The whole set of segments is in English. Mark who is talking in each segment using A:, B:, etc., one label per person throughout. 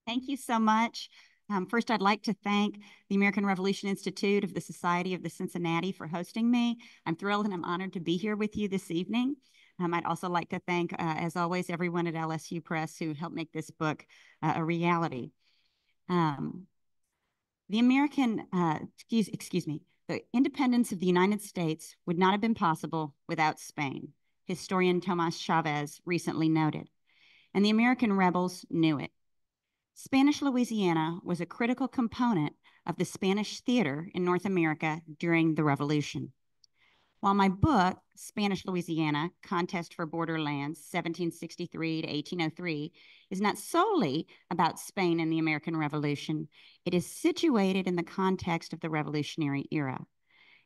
A: Thank you so much. First, I'd like to thank the American Revolution Institute of the Society of the Cincinnati for hosting me. I'm thrilled and I'm honored to be here with you this evening. I'd also like to thank, as always, everyone at LSU Press who helped make this book a reality. Um, the American, excuse me, the independence of the United States would not have been possible without Spain, historian Tomas Chavez recently noted, and the American rebels knew it. Spanish Louisiana was a critical component of the Spanish theater in North America during the Revolution. While my book, Spanish Louisiana, Contest for Borderlands, 1763 to 1803, is not solely about Spain and the American Revolution, it is situated in the context of the Revolutionary era.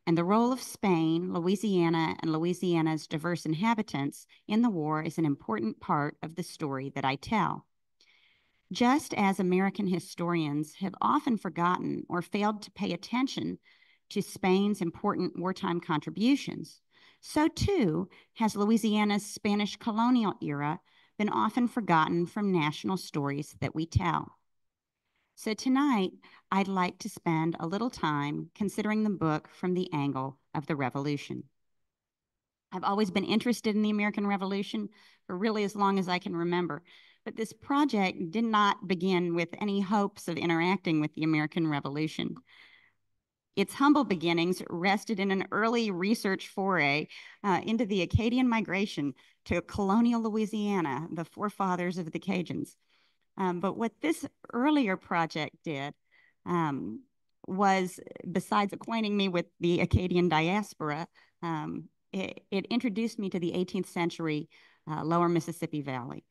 A: And the role of Spain, Louisiana, and Louisiana's diverse inhabitants in the war is an important part of the story that I tell. Just as American historians have often forgotten or failed to pay attention to Spain's important wartime contributions, so too has Louisiana's Spanish colonial era been often forgotten from national stories that we tell. So tonight, I'd like to spend a little time considering the book from the angle of the Revolution. I've always been interested in the American Revolution for really as long as I can remember. But this project did not begin with any hopes of interacting with the American Revolution. Its humble beginnings rested in an early research foray into the Acadian migration to colonial Louisiana, the forefathers of the Cajuns. But what this earlier project did was, besides acquainting me with the Acadian diaspora, it introduced me to the 18th century lower Mississippi Valley.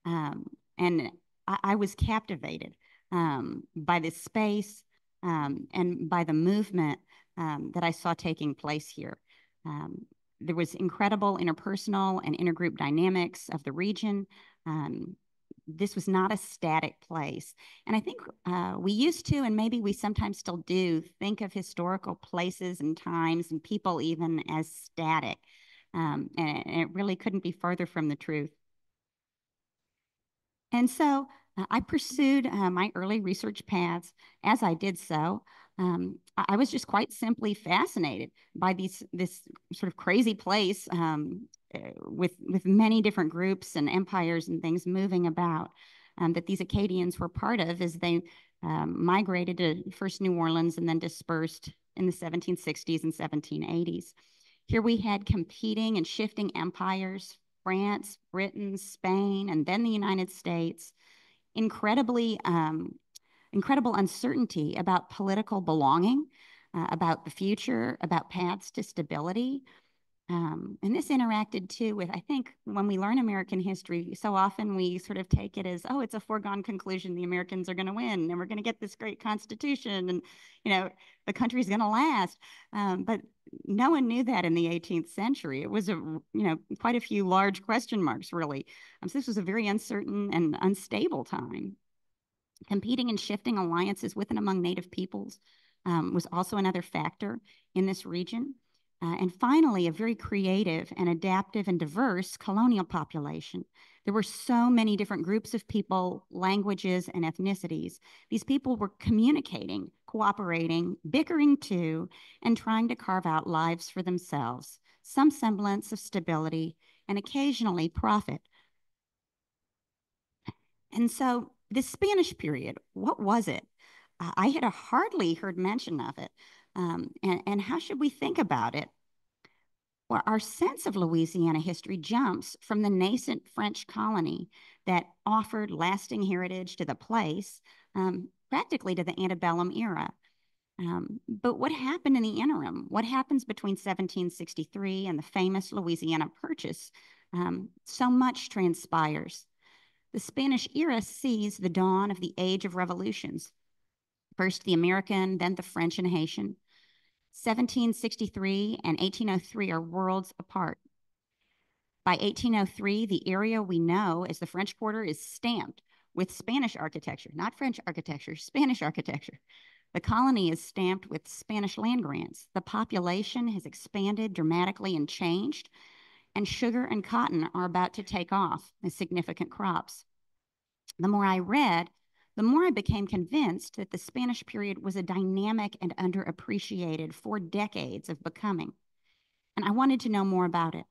A: And I was captivated by this space and by the movement that I saw taking place here. There was incredible interpersonal and intergroup dynamics of the region. This was not a static place. And I think we used to, and maybe we sometimes still do, think of historical places and times and people even as static. And it really couldn't be further from the truth. And so I pursued my early research paths. As I did so, I was just quite simply fascinated by this sort of crazy place with many different groups and empires and things moving about that these Acadians were part of as they migrated to first New Orleans and then dispersed in the 1760s and 1780s. Here we had competing and shifting empires, France, Britain, Spain, and then the United States, incredibly incredible uncertainty about political belonging, about the future, about paths to stability. And this interacted too with, I think, when we learn American history, so often we sort of take it as, oh, it's a foregone conclusion. The Americans are going to win and we're going to get this great constitution and, the country's going to last. But no one knew that in the 18th century. It was, quite a few large question marks, really. So this was a very uncertain and unstable time. Competing and shifting alliances with and among Native peoples was also another factor in this region. And finally, a very creative and adaptive and diverse colonial population. There were so many different groups of people, languages, and ethnicities. These people were communicating, cooperating, bickering too, and trying to carve out lives for themselves, some semblance of stability, and occasionally profit. And so this Spanish period, what was it? I had hardly heard mention of it. And how should we think about it? Well, our sense of Louisiana history jumps from the nascent French colony that offered lasting heritage to the place, practically to the antebellum era. But what happened in the interim? What happens between 1763 and the famous Louisiana Purchase? So much transpires. The Spanish era sees the dawn of the age of revolutions. First the American, then the French and Haitian. 1763 and 1803 are worlds apart. By 1803, the area we know as the French Quarter is stamped with Spanish architecture, not French architecture, Spanish architecture. The colony is stamped with Spanish land grants. The population has expanded dramatically and changed, and sugar and cotton are about to take off as significant crops. The more I read, the more I became convinced that the Spanish period was a dynamic and underappreciated for decades of becoming. And I wanted to know more about it.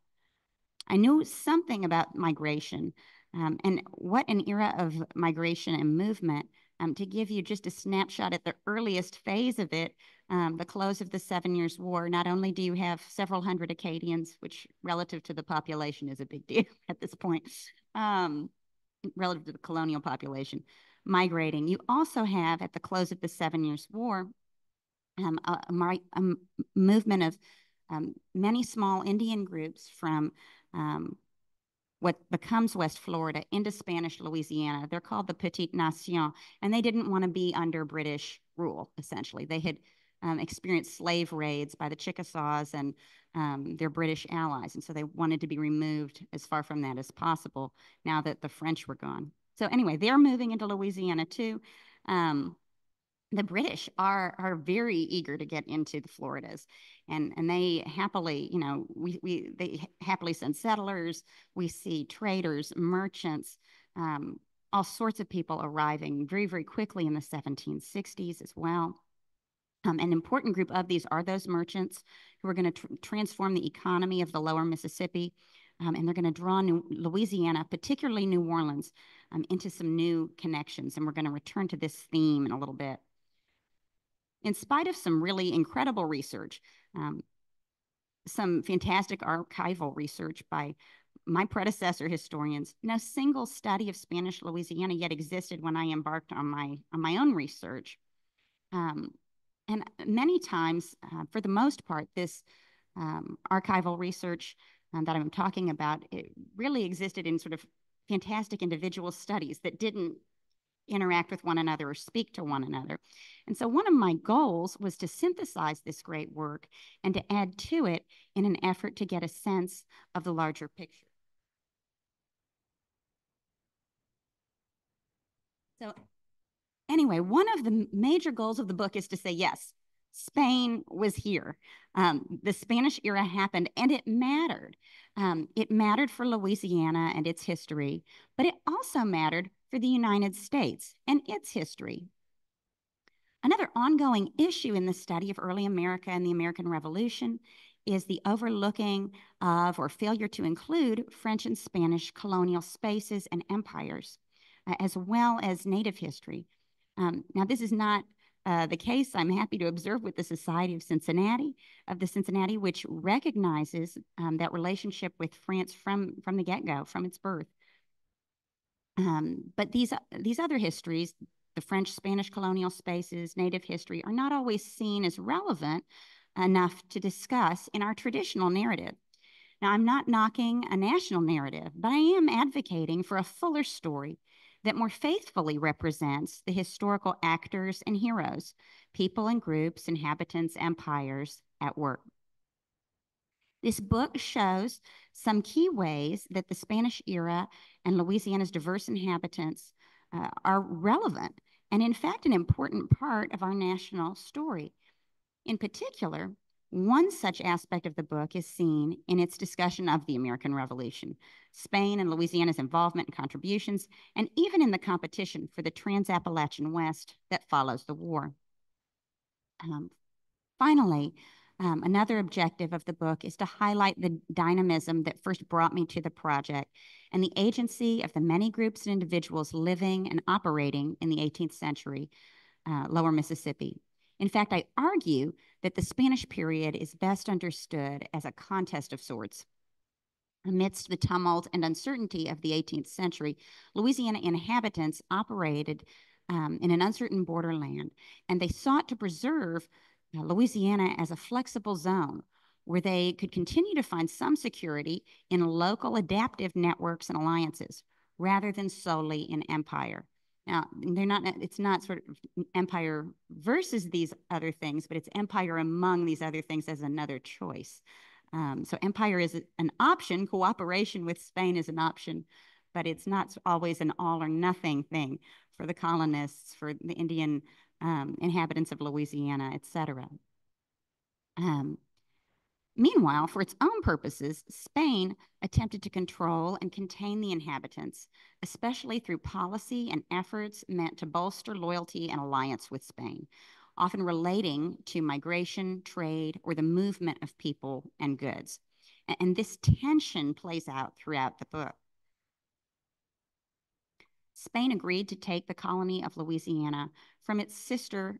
A: I knew something about migration and what an era of migration and movement. To give you just a snapshot at the earliest phase of it, the close of the 7 Years' War, not only do you have several hundred Acadians, which relative to the population is a big deal at this point, relative to the colonial population, migrating. You also have, at the close of the 7 Years' War, a movement of many small Indian groups from what becomes West Florida into Spanish Louisiana. They're called the Petite Nation, and they didn't want to be under British rule, essentially. They had experienced slave raids by the Chickasaws and their British allies, and so they wanted to be removed as far from that as possible now that the French were gone. So anyway, they're moving into Louisiana too. The British are very eager to get into the Floridas, and they happily, you know, they happily send settlers. We see traders, merchants, all sorts of people arriving very, very quickly in the 1760s as well. An important group of these are those merchants who are going to transform the economy of the lower Mississippi, and they're going to draw Louisiana, particularly New Orleans, into some new connections. And we're going to return to this theme in a little bit. In spite of some really incredible research, some fantastic archival research by my predecessor historians, no single study of Spanish Louisiana yet existed when I embarked on my own research. And many times, for the most part, this archival research that I'm talking about, it really existed in sort of fantastic individual studies that didn't interact with one another or speak to one another. And so one of my goals was to synthesize this great work and to add to it in an effort to get a sense of the larger picture. So anyway, one of the major goals of the book is to say, yes, Spain was here. The Spanish era happened, and it mattered. It mattered for Louisiana and its history, but it also mattered for the United States and its history. Another ongoing issue in the study of early America and the American Revolution is the overlooking of or failure to include French and Spanish colonial spaces and empires, as well as Native history. Now, this is not the case, I'm happy to observe, with the Society of Cincinnati, which recognizes that relationship with France from the get-go, from its birth. But these other histories, the French-Spanish colonial spaces, Native history, are not always seen as relevant enough to discuss in our traditional narrative. Now, I'm not knocking a national narrative, but I am advocating for a fuller story that more faithfully represents the historical actors and heroes, people and groups, inhabitants, empires at work. This book shows some key ways that the Spanish era and Louisiana's diverse inhabitants are relevant and, in fact, an important part of our national story. In particular, one such aspect of the book is seen in its discussion of the American Revolution, Spain and Louisiana's involvement and contributions, and even in the competition for the Trans-Appalachian West that follows the war. Finally, another objective of the book is to highlight the dynamism that first brought me to the project and the agency of the many groups and individuals living and operating in the 18th century lower Mississippi. In fact, I argue that the Spanish period is best understood as a contest of sorts. Amidst the tumult and uncertainty of the 18th century, Louisiana inhabitants operated in an uncertain borderland, and they sought to preserve Louisiana as a flexible zone where they could continue to find some security in local adaptive networks and alliances rather than solely in empire. Now, it's not sort of empire versus these other things, but it's empire among these other things as another choice. So empire is an option, cooperation with Spain is an option, but it's not always an all or nothing thing for the colonists, for the Indian inhabitants of Louisiana, et cetera. Meanwhile, for its own purposes, Spain attempted to control and contain the inhabitants, especially through policy and efforts meant to bolster loyalty and alliance with Spain, often relating to migration, trade, or the movement of people and goods. And this tension plays out throughout the book. Spain agreed to take the colony of Louisiana from its sister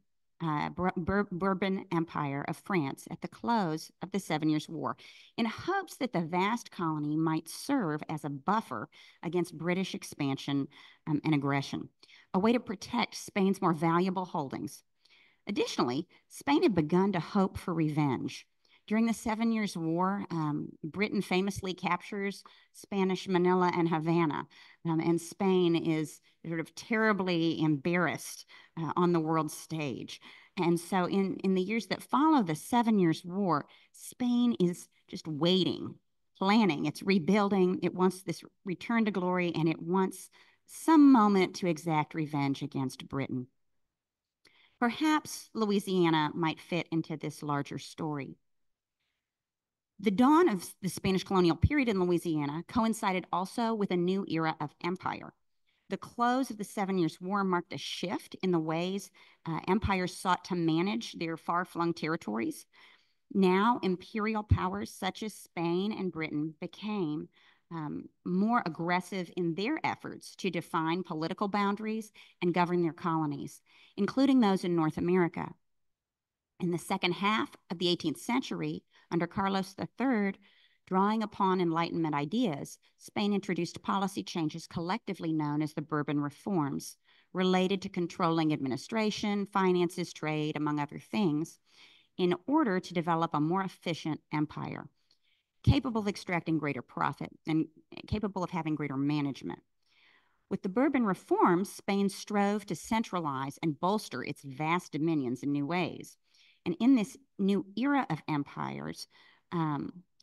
A: Bourbon Empire of France at the close of the 7 Years' War, in hopes that the vast colony might serve as a buffer against British expansion and aggression, a way to protect Spain's more valuable holdings. Additionally, Spain had begun to hope for revenge. During the 7 Years' War, Britain famously captures Spanish Manila and Havana, and Spain is sort of terribly embarrassed on the world stage. And so in the years that follow the 7 Years' War, Spain is just waiting, planning, it's rebuilding, it wants this return to glory, and it wants some moment to exact revenge against Britain. Perhaps Louisiana might fit into this larger story. The dawn of the Spanish colonial period in Louisiana coincided also with a new era of empire. The close of the 7 Years' War marked a shift in the ways empires sought to manage their far-flung territories. Now, imperial powers such as Spain and Britain became more aggressive in their efforts to define political boundaries and govern their colonies, including those in North America. In the second half of the 18th century, under Carlos III, drawing upon Enlightenment ideas, Spain introduced policy changes collectively known as the Bourbon Reforms, related to controlling administration, finances, trade, among other things, in order to develop a more efficient empire, capable of extracting greater profit and capable of having greater management. With the Bourbon Reforms, Spain strove to centralize and bolster its vast dominions in new ways. And in this new era of empires,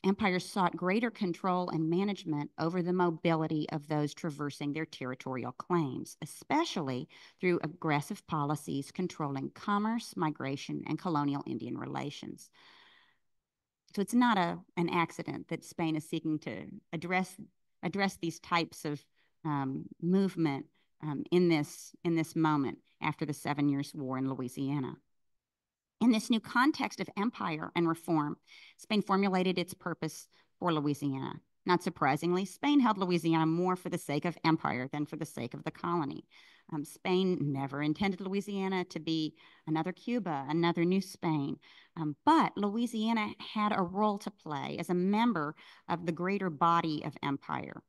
A: empires sought greater control and management over the mobility of those traversing their territorial claims, especially through aggressive policies controlling commerce, migration, and colonial Indian relations. So it's not an accident that Spain is seeking to address these types of movement in this moment after the 7 Years' War in Louisiana. In this new context of empire and reform, Spain formulated its purpose for Louisiana. Not surprisingly, Spain held Louisiana more for the sake of empire than for the sake of the colony. Spain never intended Louisiana to be another Cuba, another New Spain, but Louisiana had a role to play as a member of the greater body of empire.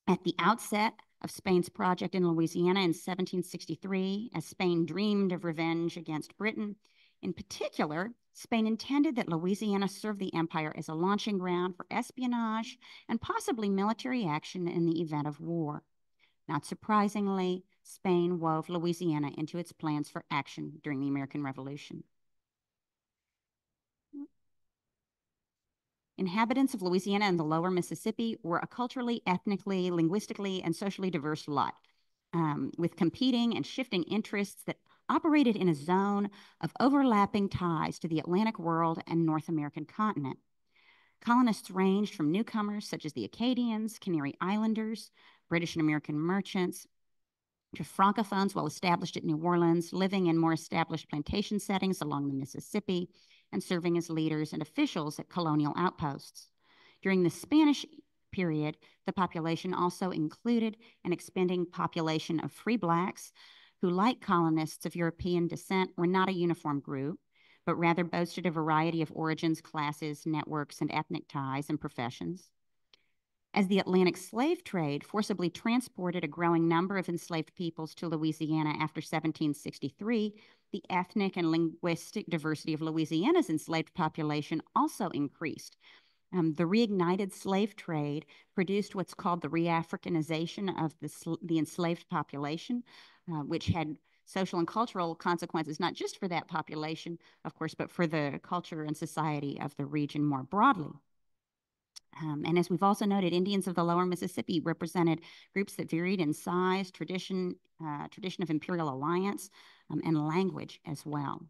A: At the outset of Spain's project in Louisiana in 1763, as Spain dreamed of revenge against Britain, in particular, Spain intended that Louisiana serve the empire as a launching ground for espionage and possibly military action in the event of war. Not surprisingly, Spain wove Louisiana into its plans for action during the American Revolution. Inhabitants of Louisiana and the lower Mississippi were a culturally, ethnically, linguistically, and socially diverse lot, with competing and shifting interests that operated in a zone of overlapping ties to the Atlantic world and North American continent. Colonists ranged from newcomers such as the Acadians, Canary Islanders, British and American merchants, to Francophones well established at New Orleans, living in more established plantation settings along the Mississippi, and serving as leaders and officials at colonial outposts. During the Spanish period, the population also included an expanding population of free blacks who, like colonists of European descent, were not a uniform group, but rather boasted a variety of origins, classes, networks, and ethnic ties and professions. As the Atlantic slave trade forcibly transported a growing number of enslaved peoples to Louisiana after 1763, the ethnic and linguistic diversity of Louisiana's enslaved population also increased. The reignited slave trade produced what's called the re-Africanization of the enslaved population, which had social and cultural consequences, not just for that population, of course, but for the culture and society of the region more broadly. And as we've also noted, Indians of the lower Mississippi represented groups that varied in size, tradition of imperial alliance, and language as well.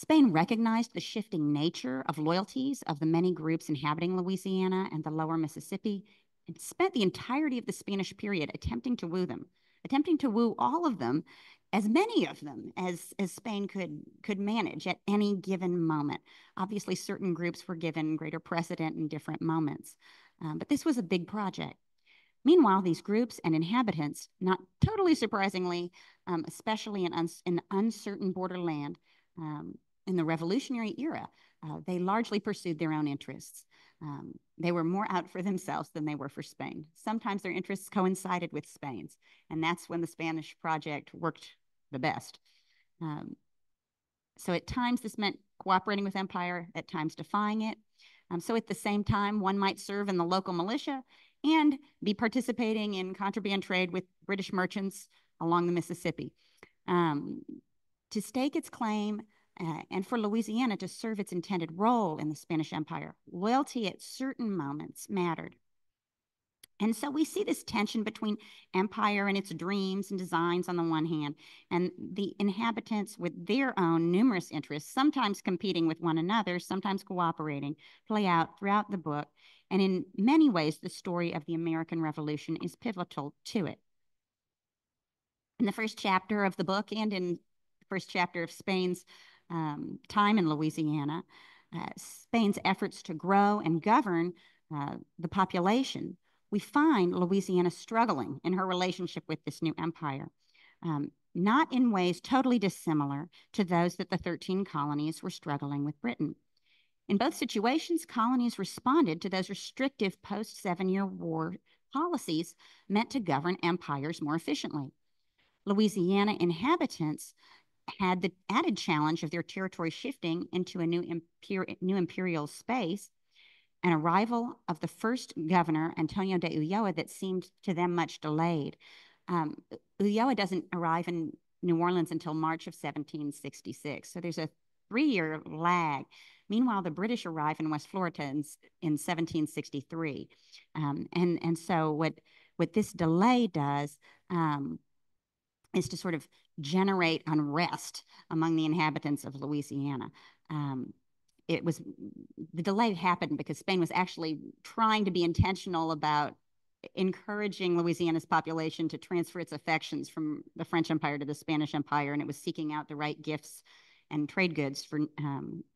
A: Spain recognized the shifting nature of loyalties of the many groups inhabiting Louisiana and the lower Mississippi, and spent the entirety of the Spanish period attempting to woo them, attempting to woo all of them, as many of them as Spain could manage at any given moment. Obviously, certain groups were given greater precedent in different moments, but this was a big project. Meanwhile, these groups and inhabitants, not totally surprisingly, especially in uncertain borderland, in the revolutionary era, they largely pursued their own interests. They were more out for themselves than they were for Spain. Sometimes their interests coincided with Spain's, and that's when the Spanish project worked the best. So at times this meant cooperating with empire, at times defying it. So at the same time, one might serve in the local militia and be participating in contraband trade with British merchants along the Mississippi. To stake its claim and for Louisiana to serve its intended role in the Spanish Empire, loyalty at certain moments mattered. And so we see this tension between empire and its dreams and designs on the one hand, and the inhabitants with their own numerous interests, sometimes competing with one another, sometimes cooperating, play out throughout the book. And in many ways, the story of the American Revolution is pivotal to it. In the first chapter of the book and in the first chapter of Spain's time in Louisiana, Spain's efforts to grow and govern the population, we find Louisiana struggling in her relationship with this new empire, not in ways totally dissimilar to those that the 13 colonies were struggling with Britain. In both situations, colonies responded to those restrictive post-7-year war policies meant to govern empires more efficiently. Louisiana inhabitants had the added challenge of their territory shifting into a new imperial space, an arrival of the first governor, Antonio de Ulloa, that seemed to them much delayed. Ulloa doesn't arrive in New Orleans until March of 1766, so there's a 3-year lag. Meanwhile, the British arrive in West Florida in 1763. And so what this delay does is to sort of generate unrest among the inhabitants of Louisiana. The delay happened because Spain was actually trying to be intentional about encouraging Louisiana's population to transfer its affections from the French Empire to the Spanish Empire, and it was seeking out the right gifts and trade goods for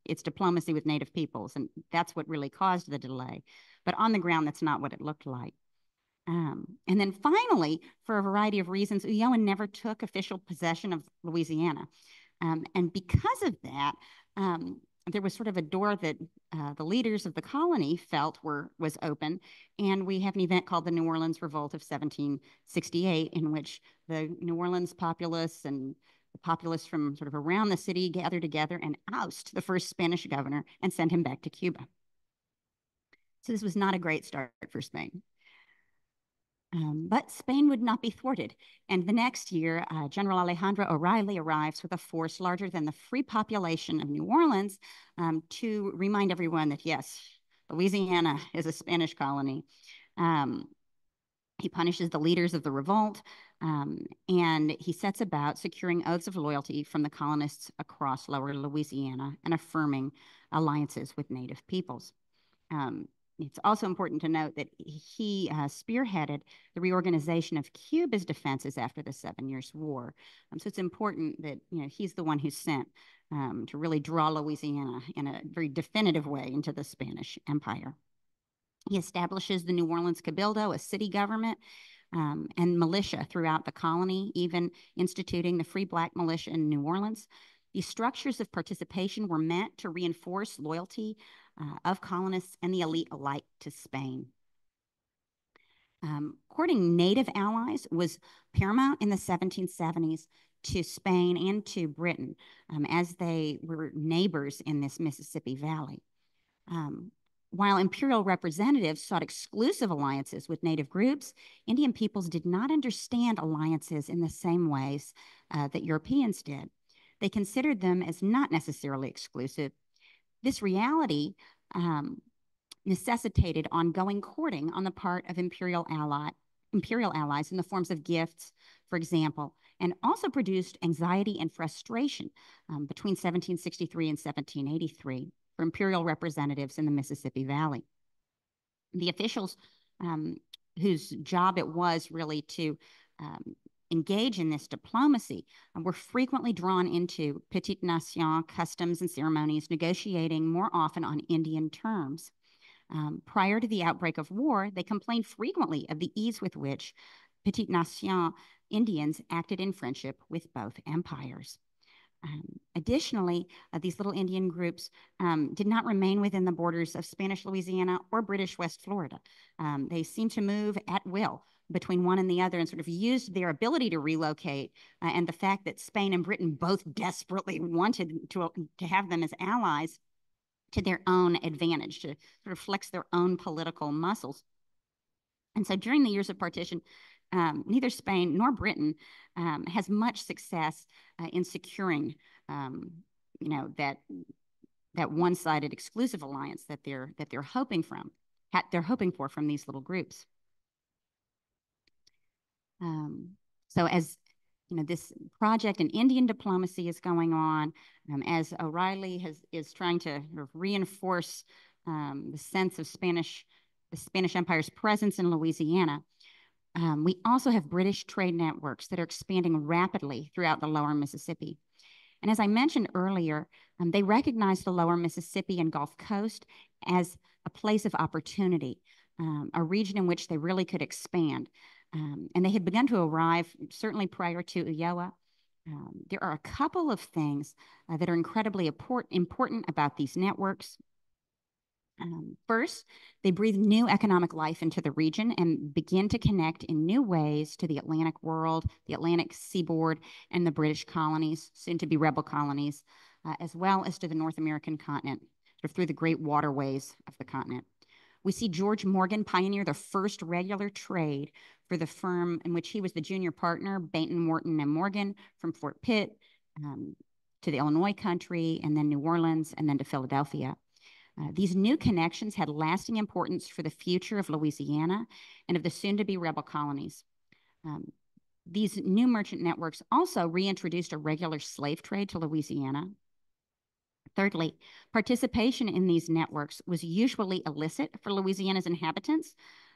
A: its diplomacy with native peoples, and that's what really caused the delay. But on the ground, that's not what it looked like. And then finally, for a variety of reasons, Ulloa never took official possession of Louisiana. And because of that, there was sort of a door that the leaders of the colony felt was open. And we have an event called the New Orleans Revolt of 1768, in which the New Orleans populace and the populace from sort of around the city gather together and oust the first Spanish governor and send him back to Cuba. So this was not a great start for Spain. But Spain would not be thwarted. And the next year, General Alejandro O'Reilly arrives with a force larger than the free population of New Orleans to remind everyone that, yes, Louisiana is a Spanish colony. He punishes the leaders of the revolt, and he sets about securing oaths of loyalty from the colonists across lower Louisiana and affirming alliances with native peoples. It's also important to note that he spearheaded the reorganization of Cuba's defenses after the 7 Years' War. So it's important that he's the one who's sent to really draw Louisiana in a very definitive way into the Spanish Empire. He establishes the New Orleans Cabildo, a city government, and militia throughout the colony, even instituting the Free Black Militia in New Orleans. These structures of participation were meant to reinforce loyalty of colonists and the elite alike to Spain. Courting native allies was paramount in the 1770s to Spain and to Britain, as they were neighbors in this Mississippi Valley. While imperial representatives sought exclusive alliances with native groups, Indian peoples did not understand alliances in the same ways that Europeans did. They considered them as not necessarily exclusive. This reality necessitated ongoing courting on the part of imperial allies in the forms of gifts, for example, and also produced anxiety and frustration between 1763 and 1783 for imperial representatives in the Mississippi Valley. The officials whose job it was really to engage in this diplomacy were frequently drawn into petite nation customs and ceremonies, negotiating more often on Indian terms. Prior to the outbreak of war, they complained frequently of the ease with which petite nation Indians acted in friendship with both empires. Additionally, these little Indian groups did not remain within the borders of Spanish Louisiana or British West Florida. They seemed to move at will between one and the other and sort of used their ability to relocate and the fact that Spain and Britain both desperately wanted to have them as allies to their own advantage, to sort of flex their own political muscles. And so during the years of partition, neither Spain nor Britain has much success in securing, that one-sided exclusive alliance that they're hoping for from these little groups. So as this project in Indian diplomacy is going on, as O'Reilly is trying to sort of reinforce the sense of the Spanish Empire's presence in Louisiana. We also have British trade networks that are expanding rapidly throughout the lower Mississippi. And as I mentioned earlier, they recognize the lower Mississippi and Gulf Coast as a place of opportunity, a region in which they really could expand. And they had begun to arrive certainly prior to Ulloa. There are a couple of things that are incredibly important about these networks. First, they breathe new economic life into the region and begin to connect in new ways to the Atlantic world, the Atlantic seaboard, and the British colonies, soon to be rebel colonies, as well as to the North American continent, sort of through the great waterways of the continent. We see George Morgan pioneer the first regular trade for the firm in which he was the junior partner, Bainton, Wharton, and Morgan, from Fort Pitt to the Illinois country, and then New Orleans, and then to Philadelphia. These new connections had lasting importance for the future of Louisiana and of the soon-to-be rebel colonies. These new merchant networks also reintroduced a regular slave trade to Louisiana. Thirdly, participation in these networks was usually illicit for Louisiana's inhabitants,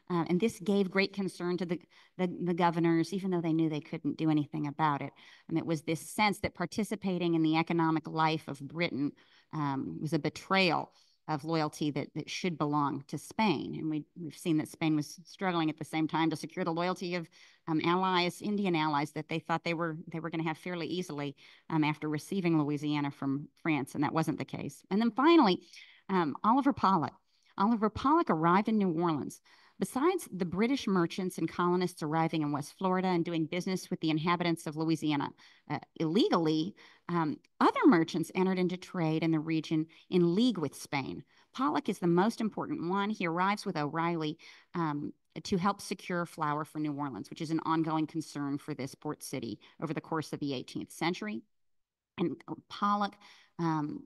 A: and this gave great concern to the governors, even though they knew they couldn't do anything about it. And it was this sense that participating in the economic life of Britain was a betrayal of loyalty that should belong to Spain. And we've seen that Spain was struggling at the same time to secure the loyalty of Indian allies that they thought they were going to have fairly easily after receiving Louisiana from France, and that wasn't the case. And then finally, Oliver Pollock. Oliver Pollock arrived in New Orleans. Besides the British merchants and colonists arriving in West Florida and doing business with the inhabitants of Louisiana illegally, other merchants entered into trade in the region in league with Spain. Pollock is the most important one. He arrives with O'Reilly to help secure flour for New Orleans, which is an ongoing concern for this port city over the course of the 18th century. And Pollock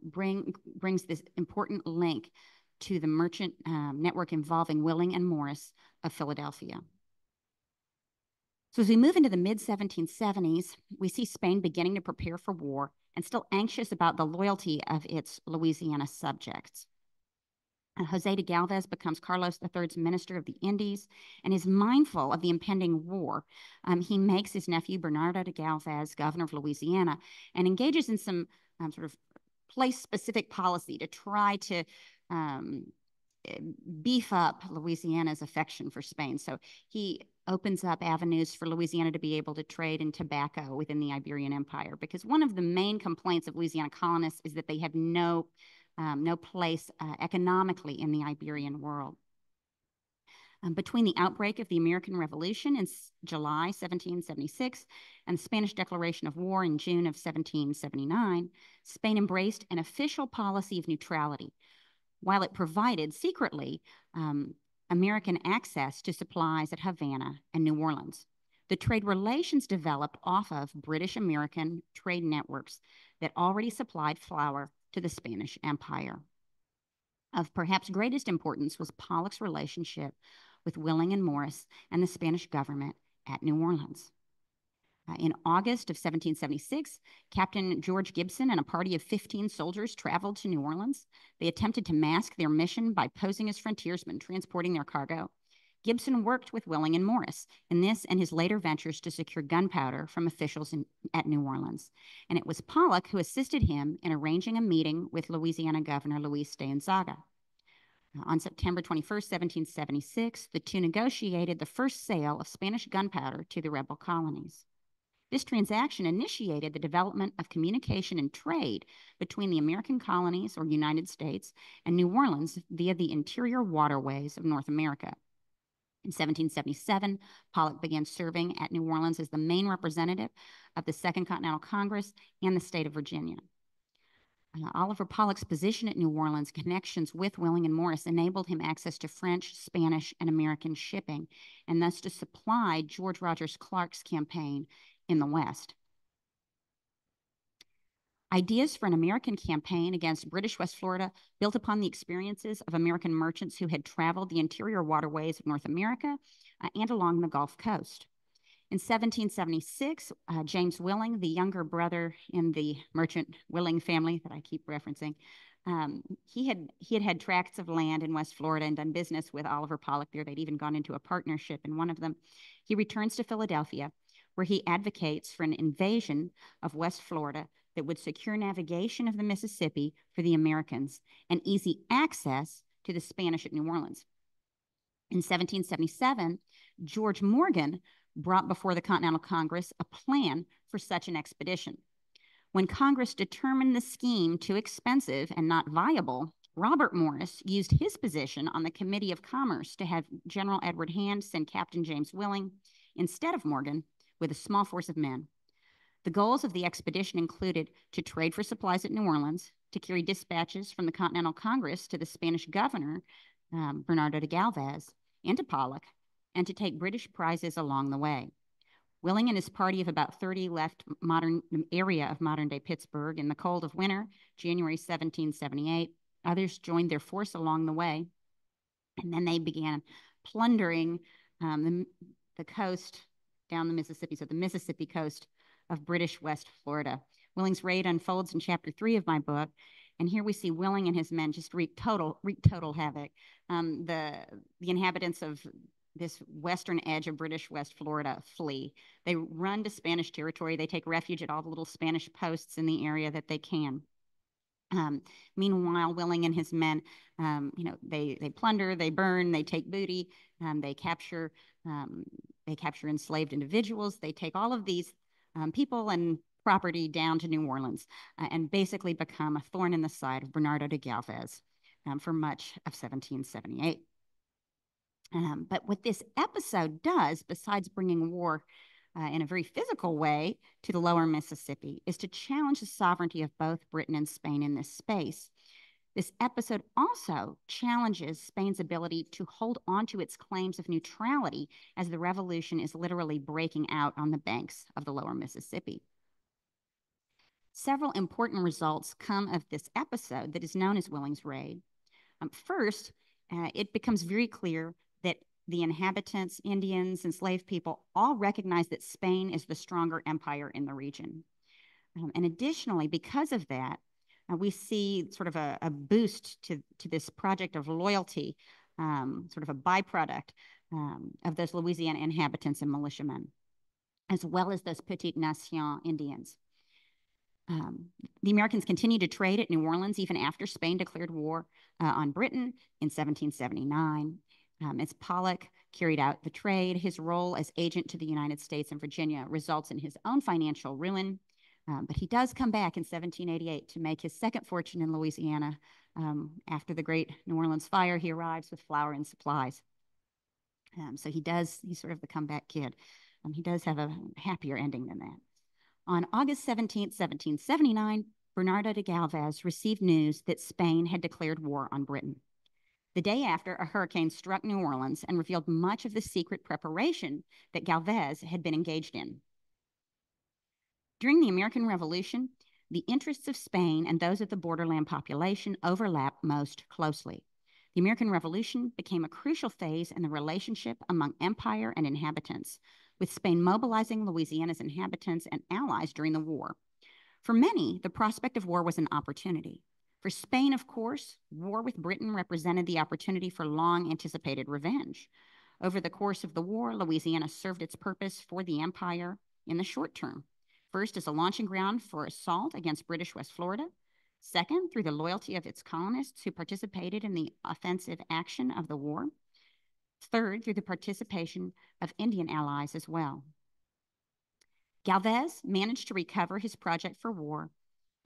A: brings this important link to the merchant network involving Willing and Morris of Philadelphia. So as we move into the mid-1770s, we see Spain beginning to prepare for war and still anxious about the loyalty of its Louisiana subjects. Jose de Galvez becomes Carlos III's minister of the Indies and is mindful of the impending war. He makes his nephew Bernardo de Galvez governor of Louisiana and engages in some sort of place-specific policy to try to beef up Louisiana's affection for Spain. So he opens up avenues for Louisiana to be able to trade in tobacco within the Iberian Empire, because one of the main complaints of Louisiana colonists is that they have no place economically in the Iberian world. Between the outbreak of the American Revolution in July 1776 and the Spanish Declaration of War in June of 1779, Spain embraced an official policy of neutrality, while it provided secretly American access to supplies at Havana and New Orleans. The trade relations developed off of British-American trade networks that already supplied flour to the Spanish Empire. Of perhaps greatest importance was Pollock's relationship with Willing and Morris and the Spanish government at New Orleans. In August of 1776, Captain George Gibson and a party of 15 soldiers traveled to New Orleans. They attempted to mask their mission by posing as frontiersmen transporting their cargo. Gibson worked with Willing and Morris in this and his later ventures to secure gunpowder from officials at New Orleans. And it was Pollock who assisted him in arranging a meeting with Louisiana Governor Luis de Gonzaga. On September 21st, 1776, the two negotiated the first sale of Spanish gunpowder to the rebel colonies. This transaction initiated the development of communication and trade between the American colonies, or United States, and New Orleans via the interior waterways of North America. In 1777, Pollock began serving at New Orleans as the main representative of the Second Continental Congress and the state of Virginia. Oliver Pollock's position at New Orleans, connections with Willing and Morris, enabled him access to French, Spanish, and American shipping, and thus to supply George Rogers Clark's campaign in the West. Ideas for an American campaign against British West Florida built upon the experiences of American merchants who had traveled the interior waterways of North America and along the Gulf Coast. In 1776, James Willing, the younger brother in the merchant Willing family that I keep referencing, he had tracts of land in West Florida and done business with Oliver Pollock there. They'd even gone into a partnership in one of them. He returns to Philadelphia, where he advocates for an invasion of West Florida that would secure navigation of the Mississippi for the Americans and easy access to the Spanish at New Orleans. In 1777, George Morgan brought before the Continental Congress a plan for such an expedition. When Congress determined the scheme too expensive and not viable, Robert Morris used his position on the Committee of Commerce to have General Edward Hand send Captain James Willing instead of Morgan with a small force of men. The goals of the expedition included to trade for supplies at New Orleans, to carry dispatches from the Continental Congress to the Spanish governor, Bernardo de Galvez, and to Pollock, and to take British prizes along the way. Willing and his party of about 30 left the area of modern-day Pittsburgh in the cold of winter, January 1778. Others joined their force along the way, and then they began plundering the coast down the Mississippi, so the Mississippi coast of British West Florida. Willing's raid unfolds in chapter 3 of my book, and here we see Willing and his men just wreak total havoc. The inhabitants of this western edge of British West Florida flee. They run to Spanish territory. They take refuge at all the little Spanish posts in the area that they can. Meanwhile, Willing and his men, they plunder, they burn, they take booty, they capture enslaved individuals. They take all of these people and property down to New Orleans and basically become a thorn in the side of Bernardo de Galvez for much of 1778. But what this episode does, besides bringing war in a very physical way to the lower Mississippi, is to challenge the sovereignty of both Britain and Spain in this space. This episode also challenges Spain's ability to hold on to its claims of neutrality as the revolution is literally breaking out on the banks of the lower Mississippi. Several important results come of this episode that is known as Willing's Raid. First, it becomes very clear that the inhabitants, Indians, enslaved people all recognize that Spain is the stronger empire in the region. And additionally, because of that, we see sort of a boost to this project of loyalty, sort of a byproduct of those Louisiana inhabitants and militiamen, as well as those Petite Nation Indians. The Americans continued to trade at New Orleans even after Spain declared war on Britain in 1779. As Pollock carried out the trade, his role as agent to the United States and Virginia results in his own financial ruin. But he does come back in 1788 to make his second fortune in Louisiana. After the Great New Orleans fire, he arrives with flour and supplies. So he's sort of the comeback kid. He does have a happier ending than that. On August 17th, 1779, Bernardo de Galvez received news that Spain had declared war on Britain. The day after, a hurricane struck New Orleans and revealed much of the secret preparation that Galvez had been engaged in. During the American Revolution, the interests of Spain and those of the borderland population overlap most closely. The American Revolution became a crucial phase in the relationship among empire and inhabitants. with Spain mobilizing Louisiana's inhabitants and allies during the war. For many, the prospect of war was an opportunity. For Spain, of course, war with Britain represented the opportunity for long-anticipated revenge. Over the course of the war, Louisiana served its purpose for the empire in the short term. First, as a launching ground for assault against British West Florida. Second, through the loyalty of its colonists who participated in the offensive action of the war. Third, through the participation of Indian allies as well. Galvez managed to recover his project for war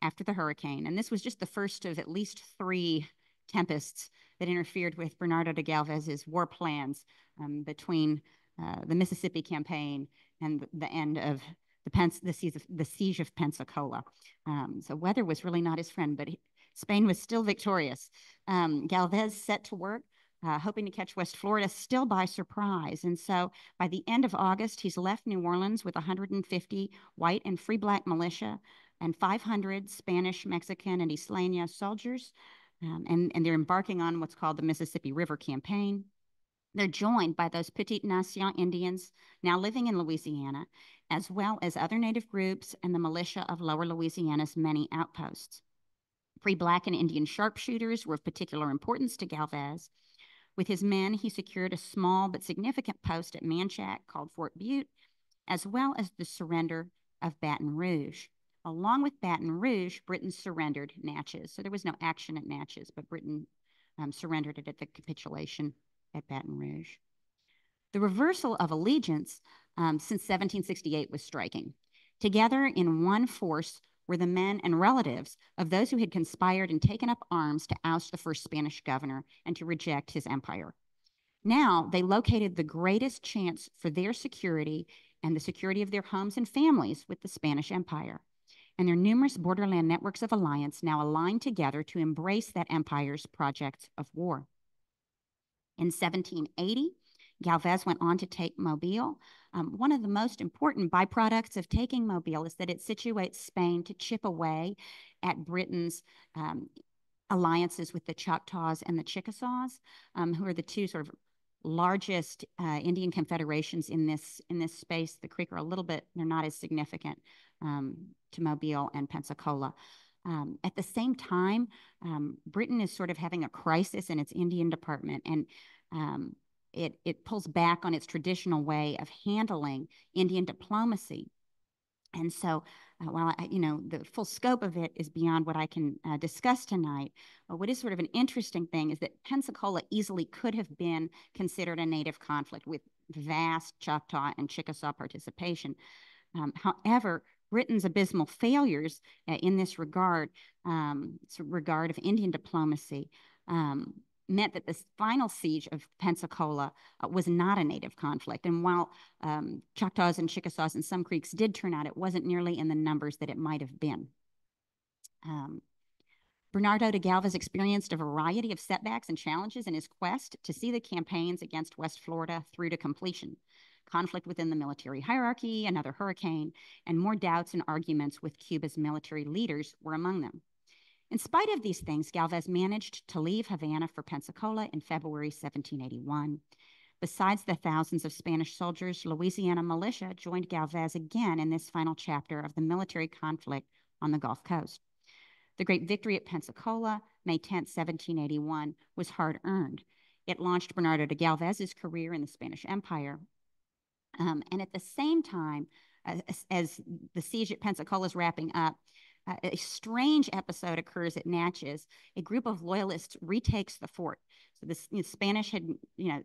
A: after the hurricane, and this was just the first of at least 3 tempests that interfered with Bernardo de Galvez's war plans between the Mississippi campaign and the end of the siege of Pensacola. So weather was really not his friend, but Spain was still victorious. Galvez set to work hoping to catch West Florida still by surprise. And so by the end of August, he's left New Orleans with 150 white and free black militia and 500 Spanish, Mexican, and Isleña soldiers. And they're embarking on what's called the Mississippi River Campaign. They're joined by those Petite Nation Indians now living in Louisiana, as well as other native groups and the militia of Lower Louisiana's many outposts. Free black and Indian sharpshooters were of particular importance to Galvez. With his men, he secured a small but significant post at Manchac called Fort Butte, as well as the surrender of Baton Rouge. Along with Baton Rouge, Britain surrendered Natchez. So there was no action at Natchez, but Britain surrendered it at the capitulation at Baton Rouge. The reversal of allegiance since 1768 was striking. Together in one force were the men and relatives of those who had conspired and taken up arms to oust the first Spanish governor and to reject his empire. Now they located the greatest chance for their security and the security of their homes and families with the Spanish Empire. And their numerous borderland networks of alliance now aligned together to embrace that empire's projects of war. In 1780, Galvez went on to take Mobile. One of the most important byproducts of taking Mobile is that it situates Spain to chip away at Britain's alliances with the Choctaws and the Chickasaws, who are the 2 sort of largest Indian confederations in this space. The Creek are a little bit, they're not as significant to Mobile and Pensacola. At the same time, Britain is sort of having a crisis in its Indian department, and it pulls back on its traditional way of handling Indian diplomacy. And so while the full scope of it is beyond what I can discuss tonight, what is sort of an interesting thing is that Pensacola easily could have been considered a native conflict with vast Choctaw and Chickasaw participation. However, Britain's abysmal failures in this regard, regard of Indian diplomacy, meant that this final siege of Pensacola was not a native conflict. And while Choctaws and Chickasaws and some Creeks did turn out, it wasn't nearly in the numbers that it might have been. Bernardo de Galvez experienced a variety of setbacks and challenges in his quest to see the campaigns against West Florida through to completion. Conflict within the military hierarchy, another hurricane, and more doubts and arguments with Cuba's military leaders were among them. In spite of these things, Galvez managed to leave Havana for Pensacola in February 1781. Besides the thousands of Spanish soldiers, Louisiana militia joined Galvez again in this final chapter of the military conflict on the Gulf Coast. The great victory at Pensacola, May 10, 1781, was hard-earned. It launched Bernardo de Galvez's career in the Spanish Empire. And at the same time, as the siege at Pensacola is wrapping up, a strange episode occurs at Natchez. A group of loyalists retakes the fort. So the Spanish had,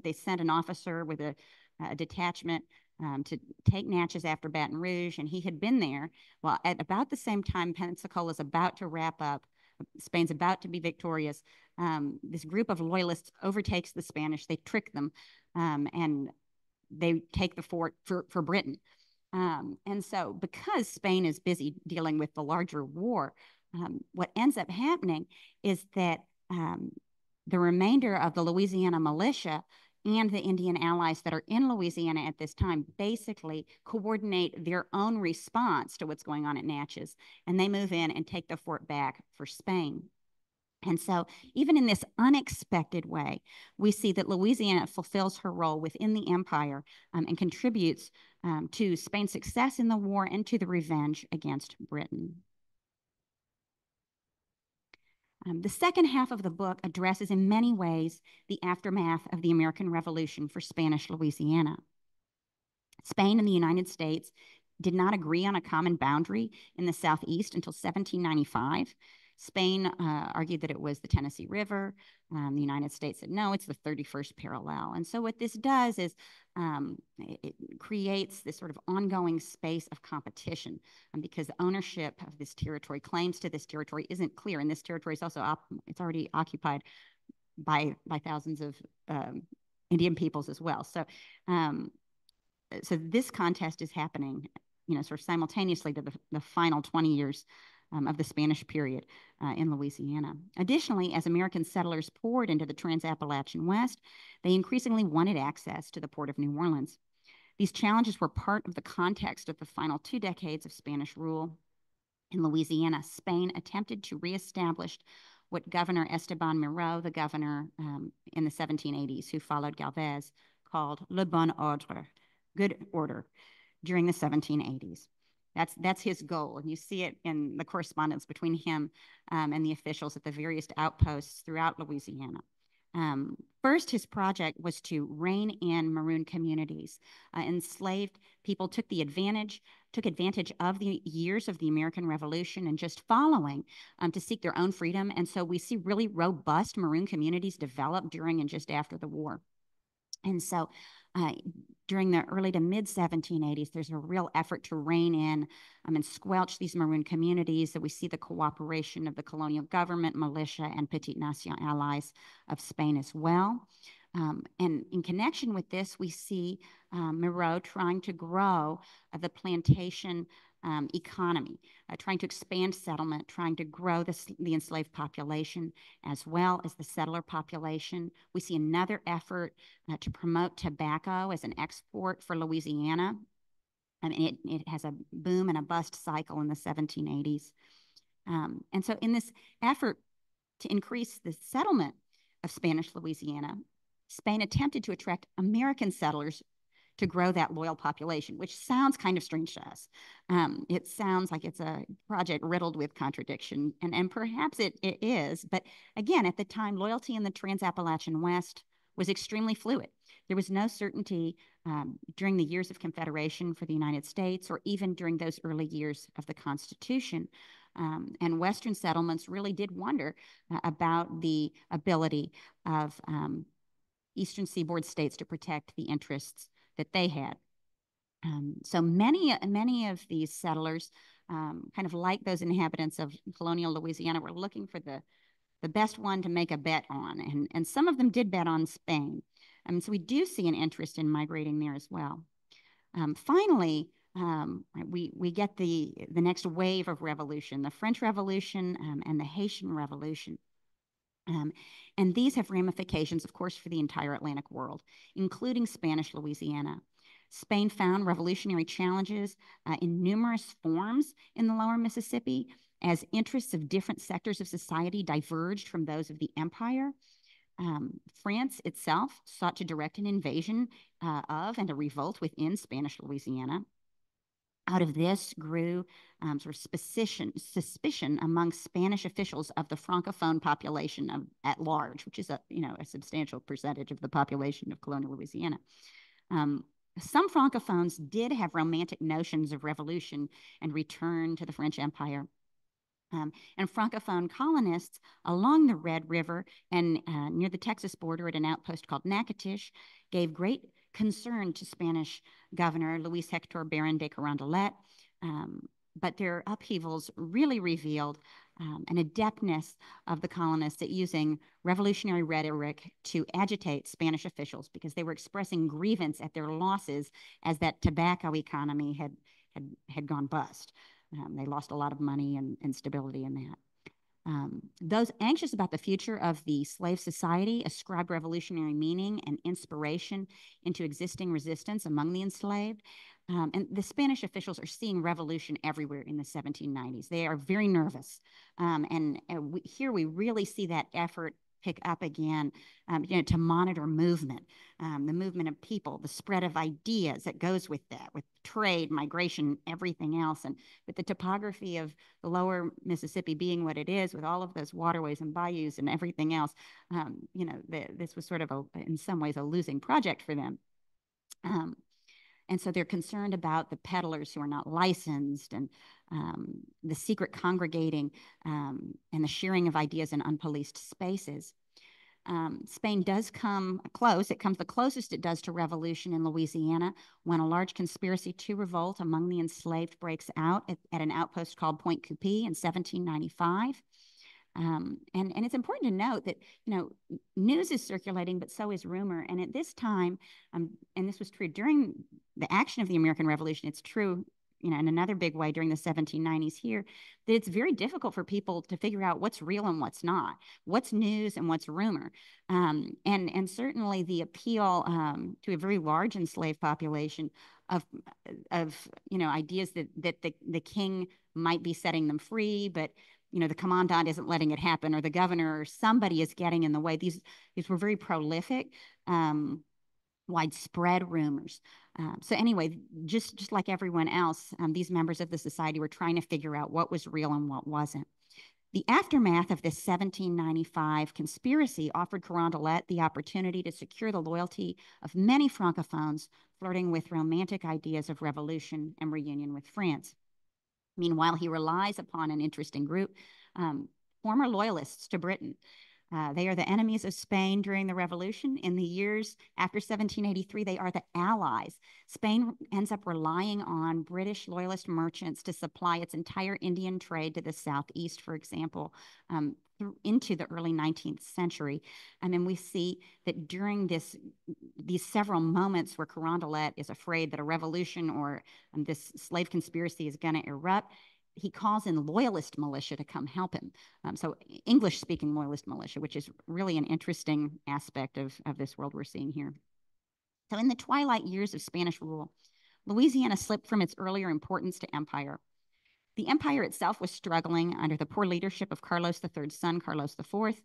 A: they sent an officer with a detachment to take Natchez after Baton Rouge, and he had been there. Well, at about the same time Pensacola is about to wrap up, Spain's about to be victorious, this group of loyalists overtakes the Spanish. They trick them, and they take the fort for Britain. And so because Spain is busy dealing with the larger war, what ends up happening is that the remainder of the Louisiana militia and the Indian allies that are in Louisiana at this time basically coordinate their own response to what's going on at Natchez, and they move in and take the fort back for Spain. And so even in this unexpected way, we see that Louisiana fulfills her role within the empire and contributes to Spain's success in the war and to the revenge against Britain. The second half of the book addresses in many ways the aftermath of the American Revolution for Spanish Louisiana. Spain and the United States did not agree on a common boundary in the Southeast until 1795. Spain argued that it was the Tennessee River. The United States said, no, it's the 31st parallel. And so what this does is it creates this sort of ongoing space of competition because ownership of this territory, claims to this territory isn't clear. And this territory is also, it's already occupied by thousands of Indian peoples as well. So this contest is happening, sort of simultaneously to the final 20 years of the Spanish period in Louisiana. Additionally, as American settlers poured into the Trans-Appalachian West, they increasingly wanted access to the port of New Orleans. These challenges were part of the context of the final 2 decades of Spanish rule in Louisiana. Spain attempted to reestablish what Governor Esteban Miraut, the governor in the 1780s, who followed Galvez, called le bon ordre, good order, during the 1780s. That's his goal, and you see it in the correspondence between him and the officials at the various outposts throughout Louisiana. First, his project was to rein in maroon communities. Enslaved people took advantage of the years of the American Revolution and just following to seek their own freedom. And so we see really robust maroon communities develop during and just after the war. And so during the early to mid 1780s, there's a real effort to rein in and squelch these maroon communities. So we see the cooperation of the colonial government, militia, and Petite Nation allies of Spain as well. And in connection with this, we see Miraut trying to grow the plantation economy, trying to expand settlement, trying to grow the enslaved population as well as the settler population. We see another effort to promote tobacco as an export for Louisiana. I mean, it has a boom and a bust cycle in the 1780s. And so in this effort to increase the settlement of Spanish Louisiana, Spain attempted to attract American settlers to grow that loyal population, which sounds kind of strange to us. It sounds like it's a project riddled with contradiction, and perhaps it is. But again, at the time, loyalty in the Trans-Appalachian West was extremely fluid. There was no certainty during the years of Confederation for the United States or even during those early years of the Constitution. And Western settlements really did wonder about the ability of Eastern Seaboard states to protect the interests that they had. So many of these settlers, kind of like those inhabitants of colonial Louisiana, were looking for the best one to make a bet on. And some of them did bet on Spain. So we do see an interest in migrating there as well. Finally, we get the next wave of revolution, the French Revolution and the Haitian Revolution. And these have ramifications, of course, for the entire Atlantic world, including Spanish Louisiana. Spain found revolutionary challenges in numerous forms in the lower Mississippi as interests of different sectors of society diverged from those of the empire. France itself sought to direct an invasion of and a revolt within Spanish Louisiana. Out of this grew sort of suspicion among Spanish officials of the Francophone population at large, which is a substantial percentage of the population of colonial Louisiana. Some Francophones did have romantic notions of revolution and return to the French Empire. And Francophone colonists along the Red River and near the Texas border at an outpost called Natchitoches gave great concern to Spanish Governor Luis Hector Baron de Carondelet, but their upheavals really revealed an adeptness of the colonists at using revolutionary rhetoric to agitate Spanish officials because they were expressing grievance at their losses as that tobacco economy had gone bust. They lost a lot of money and stability in that. Those anxious about the future of the slave society ascribed revolutionary meaning and inspiration into existing resistance among the enslaved. And the Spanish officials are seeing revolution everywhere in the 1790s. They are very nervous. Here we really see that effort pick up again, to monitor movement, the movement of people, the spread of ideas that goes with that, with trade, migration, everything else. And with the topography of the lower Mississippi being what it is, with all of those waterways and bayous and everything else, this was sort of, in some ways, a losing project for them. And so they're concerned about the peddlers who are not licensed, and the secret congregating, and the sharing of ideas in unpoliced spaces. Spain does come close. It comes the closest it does to revolution in Louisiana when a large conspiracy to revolt among the enslaved breaks out at an outpost called Point Coupee in 1795. And it's important to note that, news is circulating, but so is rumor. And at this time, and this was true during the action of the American Revolution, it's true, in another big way during the 1790s here, that it's very difficult for people to figure out what's real and what's not, what's news and what's rumor. And certainly the appeal to a very large enslaved population of ideas that the king might be setting them free, but the commandant isn't letting it happen, or the governor or somebody is getting in the way. These were very prolific, widespread rumors. So anyway, just like everyone else, these members of the society were trying to figure out what was real and what wasn't. The aftermath of this 1795 conspiracy offered Carondelet the opportunity to secure the loyalty of many Francophones flirting with romantic ideas of revolution and reunion with France. Meanwhile, he relies upon an interesting group, former loyalists to Britain. They are the enemies of Spain during the revolution. In the years after 1783, they are the allies. Spain ends up relying on British loyalist merchants to supply its entire Indian trade to the southeast, for example, into the early 19th century. And then we see that during these several moments where Carondelet is afraid that a revolution or this slave conspiracy is going to erupt, he calls in loyalist militia to come help him. So English-speaking loyalist militia, which is really an interesting aspect of this world we're seeing here. So in the twilight years of Spanish rule, Louisiana slipped from its earlier importance to empire. The empire itself was struggling under the poor leadership of Carlos III's son, Carlos IV.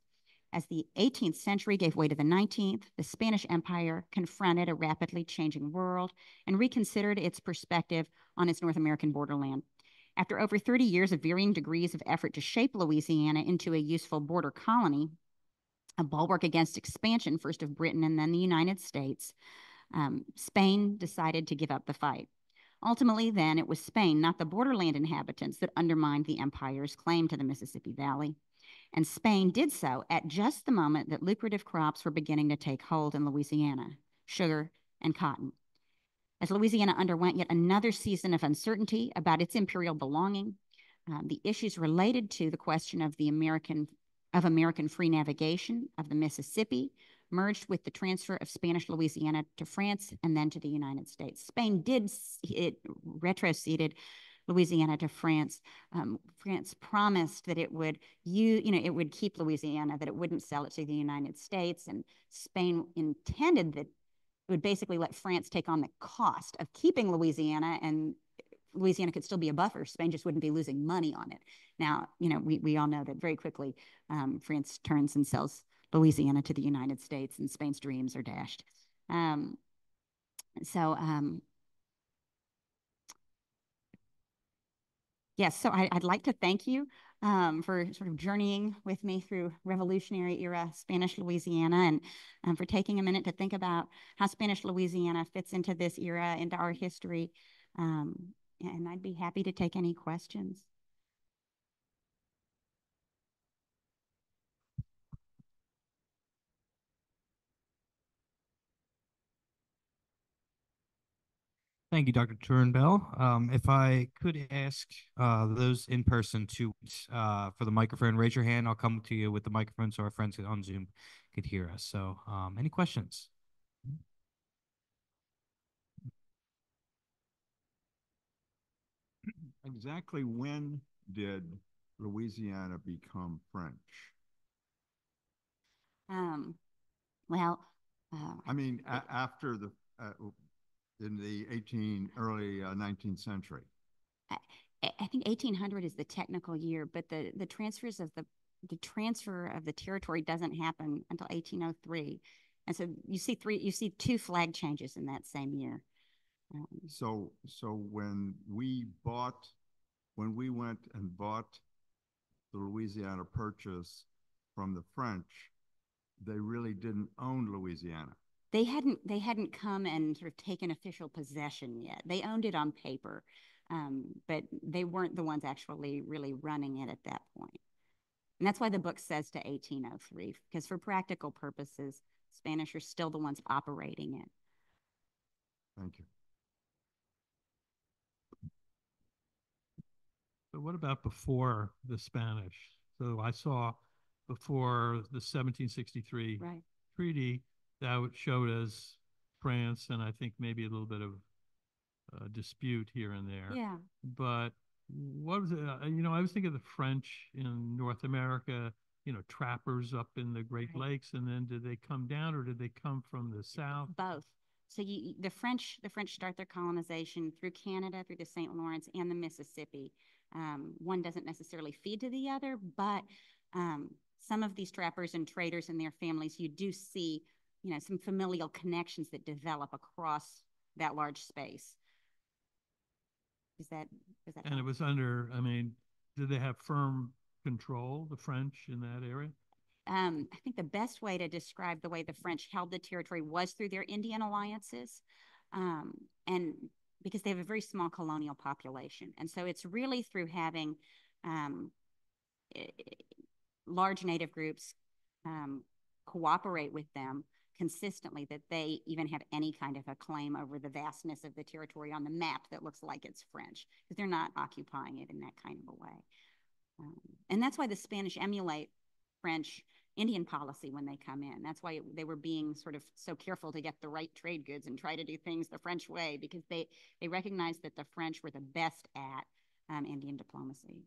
A: As the 18th century gave way to the 19th, the Spanish Empire confronted a rapidly changing world and reconsidered its perspective on its North American borderland. After over 30 years of varying degrees of effort to shape Louisiana into a useful border colony, a bulwark against expansion, first of Britain and then the United States, Spain decided to give up the fight. Ultimately, then, it was Spain, not the borderland inhabitants, that undermined the empire's claim to the Mississippi Valley. And Spain did so at just the moment that lucrative crops were beginning to take hold in Louisiana, sugar and cotton. As Louisiana underwent yet another season of uncertainty about its imperial belonging, the issues related to the question of American free navigation of the Mississippi merged with the transfer of Spanish Louisiana to France and then to the United States. Spain retroceded Louisiana to France. France promised that it would keep Louisiana, that it wouldn't sell it to the United States, and Spain intended that it would basically let France take on the cost of keeping Louisiana, and Louisiana could still be a buffer. Spain just wouldn't be losing money on it. Now, we all know that very quickly France turns and sells Louisiana to the United States, and Spain's dreams are dashed. Yes, so I'd like to thank you for sort of journeying with me through Revolutionary era Spanish Louisiana, and for taking a minute to think about how Spanish Louisiana fits into this era, into our history. And I'd be happy to take any questions.
B: Thank you, Dr. Turnbell. If I could ask those in person to for the microphone, raise your hand. I'll come to you with the microphone so our friends on Zoom could hear us. So any questions?
C: Exactly when did Louisiana become French?
A: Well,
C: I mean, after the in the early 19th century.
A: I, I think 1800 is the technical year, but the transfers of the transfer of the territory doesn't happen until 1803. And so you see two flag changes in that same year.
C: So when we went and bought the Louisiana Purchase from the French, they really didn't own Louisiana.
A: They hadn't come and sort of taken official possession yet. They owned it on paper, but they weren't the ones actually really running it at that point. And that's why the book says to 1803, because for practical purposes, Spanish are still the ones operating it.
C: Thank you.
D: But what about before the Spanish? So I saw before the 1763
A: Right.
D: treaty that showed us France and I think maybe a little bit of dispute here and there.
A: Yeah.
D: But what was it? I was thinking of the French in North America, trappers up in the Great Lakes, and then did they come down or did they come from the south?
A: Both. So the French start their colonization through Canada, through the St. Lawrence and the Mississippi. One doesn't necessarily feed to the other, but some of these trappers and traders and their families, you do see, some familial connections that develop across that large space. Is that
D: And it was did they have firm control, the French, in that area?
A: I think the best way to describe the way the French held the territory was through their Indian alliances, and because they have a very small colonial population. And so it's really through having large native groups cooperate with them consistently that they even have any kind of a claim over the vastness of the territory on the map that looks like it's French, because they're not occupying it in that kind of a way. And that's why the Spanish emulate French Indian policy when they come in. That's why they were being sort of so careful to get the right trade goods and try to do things the French way, because they recognized that the French were the best at Indian diplomacy.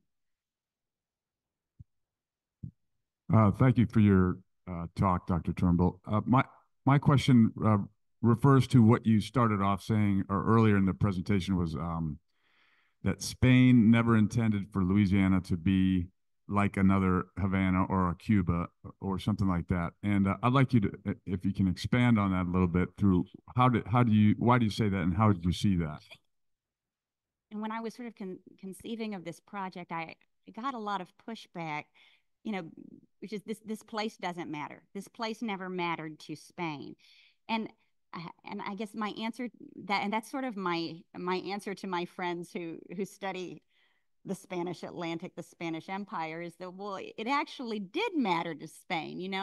E: Thank you for your talk, Dr. Turnbull. My question refers to what you started off saying or earlier in the presentation was that Spain never intended for Louisiana to be like another Havana or a Cuba or something like that. And I'd like you to, if you can expand on that a little bit through why do you say that and how did you see that?
A: And when I was sort of conceiving of this project, I got a lot of pushback, which is this place doesn't matter. This place never mattered to Spain. And I guess my answer that's sort of my answer to my friends who study the Spanish Atlantic, the Spanish Empire, is that, well, it actually did matter to Spain.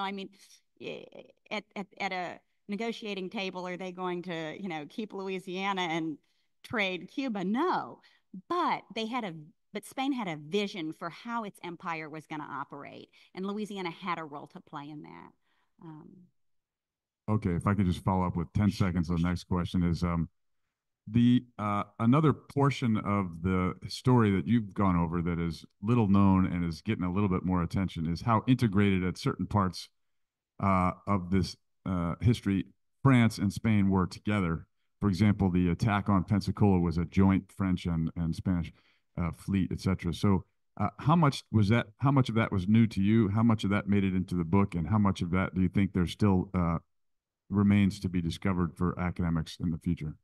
A: At a negotiating table, are they going to, keep Louisiana and trade Cuba? No, but Spain had a vision for how its empire was going to operate, and Louisiana had a role to play in that.
E: Okay, if I could just follow up with 10 seconds, the next question is another portion of the story that you've gone over that is little known and is getting a little bit more attention is how integrated at certain parts of this history France and Spain were together. For example, the attack on Pensacola was a joint French and Spanish fleet, etc. So how much of that was new to you? How much of that made it into the book? And how much of that do you think there's still remains to be discovered for academics in the future?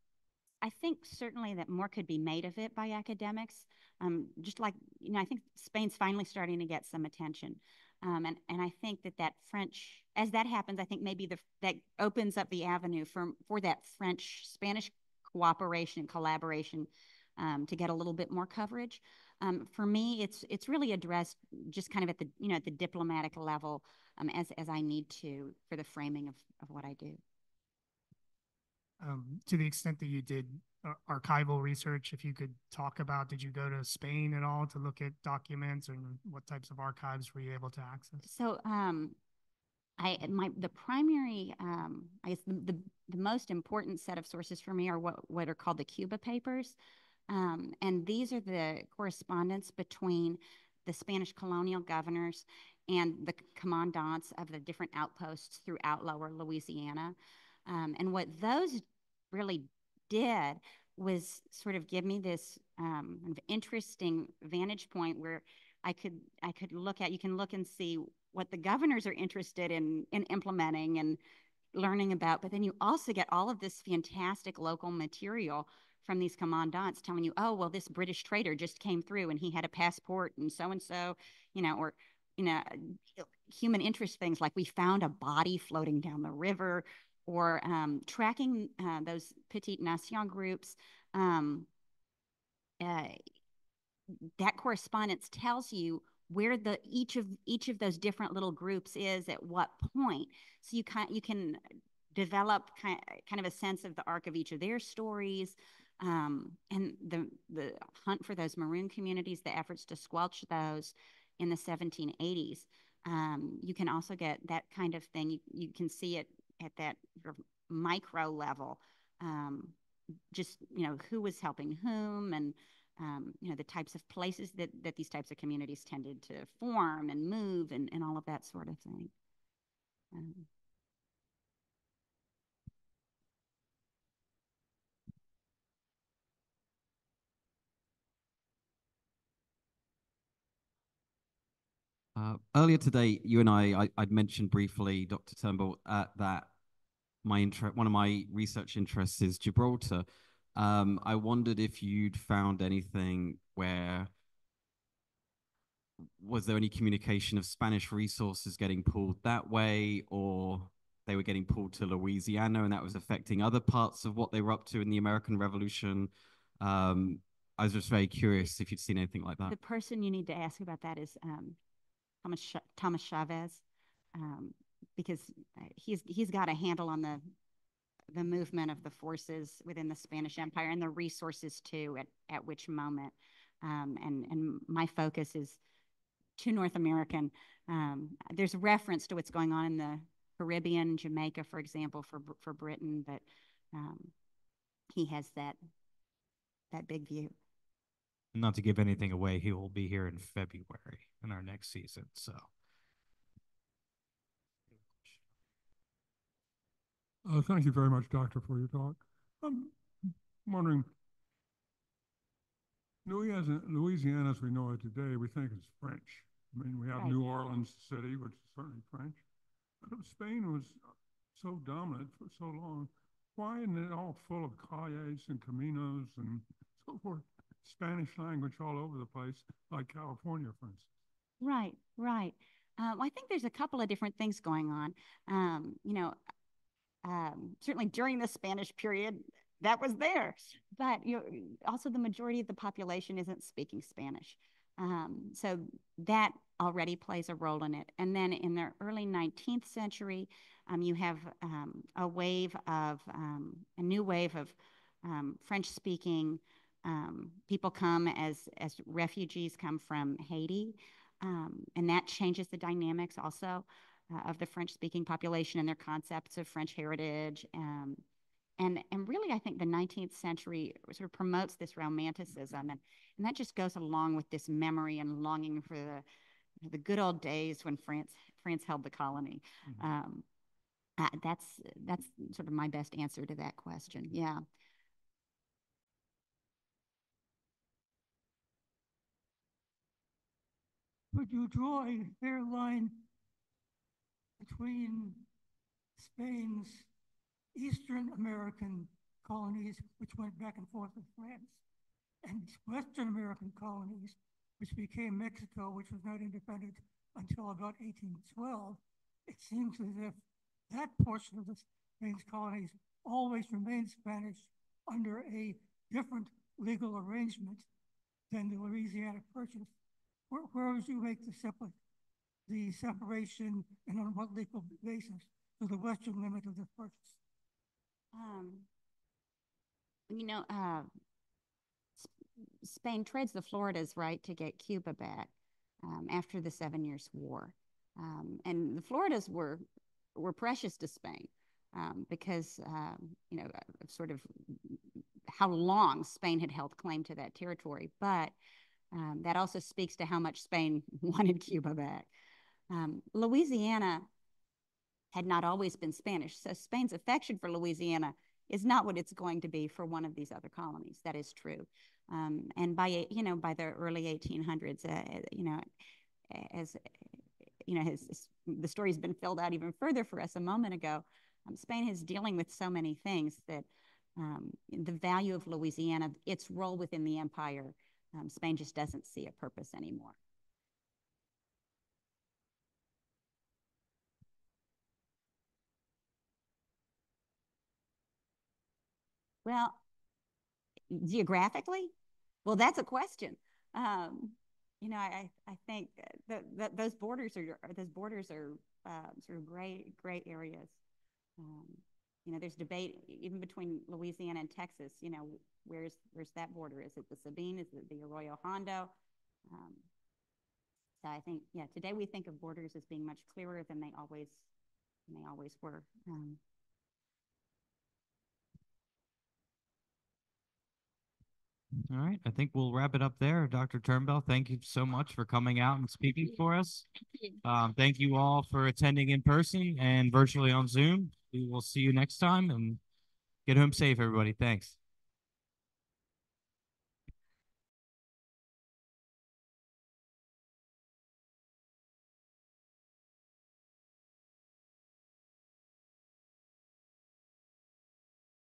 A: I think certainly that more could be made of it by academics. Just like, I think Spain's finally starting to get some attention. And I think that French, as that happens, I think maybe that opens up the avenue for that French-Spanish cooperation and collaboration to get a little bit more coverage. For me, it's really addressed just kind of at the diplomatic level as I need to for the framing of what I do.
F: To the extent that you did archival research, if you could talk about, did you go to Spain at all to look at documents, and what types of archives were you able to access?
A: So the primary, I guess the most important set of sources for me are what are called the Cuba papers. And these are the correspondence between the Spanish colonial governors and the commandants of the different outposts throughout lower Louisiana. And what those really did was sort of give me this kind of interesting vantage point where I could look at, you can look and see what the governors are interested in implementing and learning about, but then you also get all of this fantastic local material from these commandants telling you, oh, well, this British trader just came through and he had a passport and so, you know, or, you know, human interest things like we found a body floating down the river, or tracking those petite nation groups. That correspondence tells you where each of those different little groups is at what point. So you can develop kind of a sense of the arc of each of their stories, and the hunt for those maroon communities, the efforts to squelch those in the 1780s. You can also get that kind of thing. You can see it at that sort of micro level, just, you know, who was helping whom, and you know, the types of places that these types of communities tended to form and move, and all of that sort of thing.
B: Earlier today, you and I'd mentioned briefly, Dr. Turnbull, that one of my research interests is Gibraltar. I wondered if you'd found anything where was there any communication of Spanish resources getting pulled that way, or they were getting pulled to Louisiana and that was affecting other parts of what they were up to in the American Revolution? I was just very curious if you'd seen anything like that.
A: The person you need to ask about that is Thomas Chavez, because he's got a handle on the movement of the forces within the Spanish Empire and the resources too at which moment. And my focus is too North American. There's reference to what's going on in the Caribbean, Jamaica, for example, for Britain, but he has that big view.
B: Not to give anything away, he will be here in February in our next season. So,
G: thank you very much, Doctor, for your talk. I'm wondering, Louisiana, as we know it today, we think it's French. I mean, we have New Orleans City, which is certainly French. But Spain was so dominant for so long. Why isn't it all full of calles and caminos and so forth? Spanish language all over the place, like California, for instance.
A: Right. Well, I think there's a couple of different things going on. You know, certainly during the Spanish period, that was there, but you know, also the majority of the population isn't speaking Spanish. So that already plays a role in it. And then in the early 19th century, you have a new wave of French-speaking people come as refugees come from Haiti, and that changes the dynamics also of the French-speaking population and their concepts of French heritage. And really, I think the 19th century sort of promotes this romanticism, and that just goes along with this memory and longing for the good old days when France held the colony. Mm-hmm. That's sort of my best answer to that question. Yeah.
H: Could you draw a fair line between Spain's Eastern American colonies, which went back and forth with France, and Western American colonies, which became Mexico, which was not independent until about 1812? It seems as if that portion of the Spain's colonies always remained Spanish under a different legal arrangement than the Louisiana Purchase. Where would you make the separation, and on what legal basis, to the western limit of the purchase?
A: You know, Spain trades the Floridas, right, to get Cuba back after the 7 Years' War. And the Floridas were precious to Spain because, you know, sort of how long Spain had held claim to that territory. But that also speaks to how much Spain wanted Cuba back. Louisiana had not always been Spanish, so Spain's affection for Louisiana is not what it's going to be for one of these other colonies. That is true. And by the early 1800s, as the story's been filled out even further for us a moment ago, Spain is dealing with so many things that the value of Louisiana, its role within the empire, Spain just doesn't see a purpose anymore. Well, geographically, well, that's a question. I think that those borders are sort of gray areas. There's debate even between Louisiana and Texas. Where's that border? Is it the Sabine? Is it the Arroyo Hondo? So I think, yeah, today we think of borders as being much clearer than they always were.
B: All right, I think we'll wrap it up there. Dr. Turnbell, thank you so much for coming out and speaking for us. Thank you all for attending in person and virtually on Zoom. We will see you next time, and get home safe, everybody. Thanks.